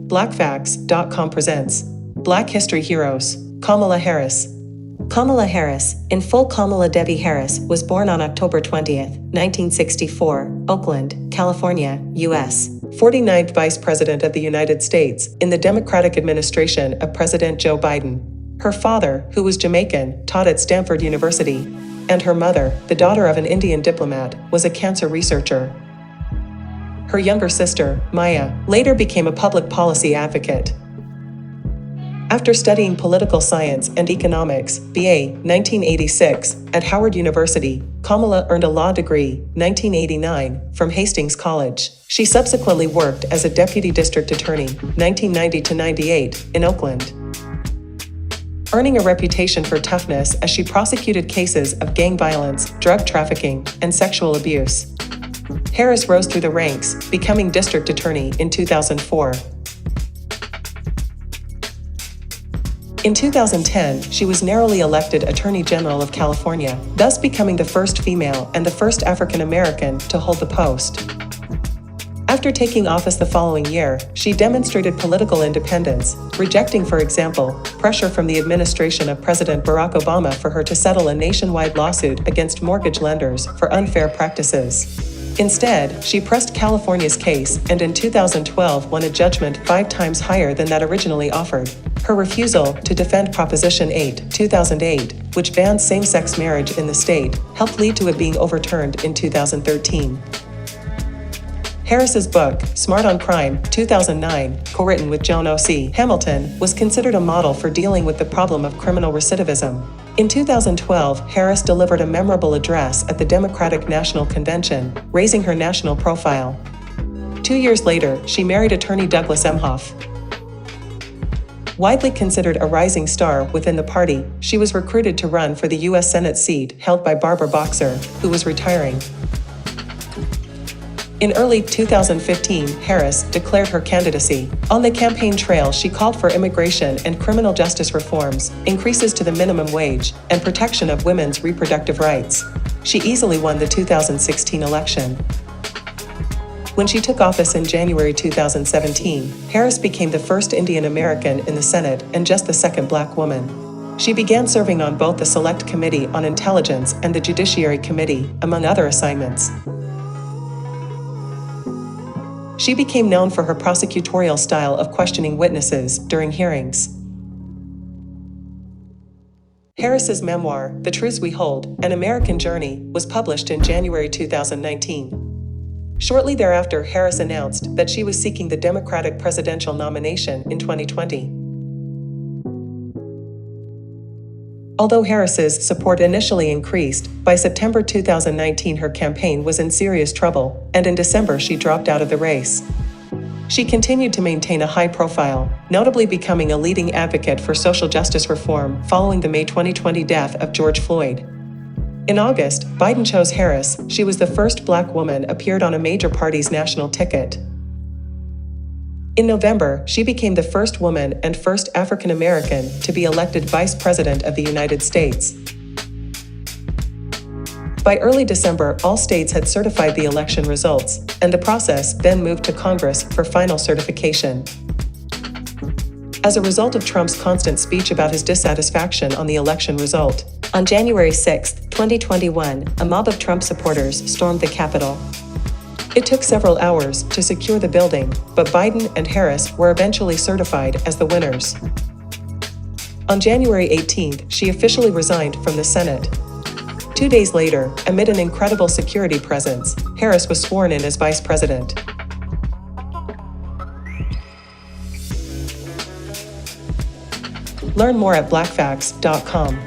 blackfacts.com presents Black History Heroes, Kamala Harris. Kamala Harris, in full Kamala Devi Harris, was born on October 20th, 1964, Oakland, California, U.S. 49th Vice President of the United States in the Democratic administration of President Joe Biden. Her father, who was Jamaican, taught at Stanford University, and her mother, the daughter of an Indian diplomat, was a cancer researcher. Her younger sister, Maya, later became a public policy advocate. After studying political science and economics, BA, 1986, at Howard University, Kamala earned a law degree, 1989, from Hastings College. She subsequently worked as a deputy district attorney, 1990 to 98, in Oakland, earning a reputation for toughness as she prosecuted cases of gang violence, drug trafficking, and sexual abuse. Harris rose through the ranks, becoming district attorney in 2004. In 2010, she was narrowly elected Attorney General of California, thus becoming the first female and the first African American to hold the post. After taking office the following year, she demonstrated political independence, rejecting, for example, pressure from the administration of President Barack Obama for her to settle a nationwide lawsuit against mortgage lenders for unfair practices. Instead, she pressed California's case and in 2012 won a judgment 5 times higher than that originally offered. Her refusal to defend Proposition 8, 2008, which bans same-sex marriage in the state, helped lead to it being overturned in 2013. Harris's book, Smart on Crime, 2009, co-written with Joan O.C. Hamilton, was considered a model for dealing with the problem of criminal recidivism. In 2012, Harris delivered a memorable address at the Democratic National Convention, raising her national profile. 2 years later, she married attorney Douglas Emhoff. Widely considered a rising star within the party, she was recruited to run for the U.S. Senate seat held by Barbara Boxer, who was retiring. In early 2015, Harris declared her candidacy. On the campaign trail, she called for immigration and criminal justice reforms, increases to the minimum wage, and protection of women's reproductive rights. She easily won the 2016 election. When she took office in January 2017, Harris became the first Indian American in the Senate and just the second Black woman. She began serving on both the Select Committee on Intelligence and the Judiciary Committee, among other assignments. She became known for her prosecutorial style of questioning witnesses during hearings. Harris's memoir, The Truths We Hold, An American Journey, was published in January 2019. Shortly thereafter, Harris announced that she was seeking the Democratic presidential nomination in 2020. Although Harris's support initially increased, by September 2019 her campaign was in serious trouble, and in December she dropped out of the race. She continued to maintain a high profile, notably becoming a leading advocate for social justice reform following the May 2020 death of George Floyd. In August, Biden chose Harris. She was the first Black woman appeared on a major party's national ticket. In November, she became the first woman and first African American to be elected Vice President of the United States. By early December, all states had certified the election results, and the process then moved to Congress for final certification. As a result of Trump's constant speech about his dissatisfaction on the election result, on January 6, 2021, a mob of Trump supporters stormed the Capitol. It took several hours to secure the building, but Biden and Harris were eventually certified as the winners. On January 18th, she officially resigned from the Senate. 2 days later, amid an incredible security presence, Harris was sworn in as vice president. Learn more at blackfacts.com.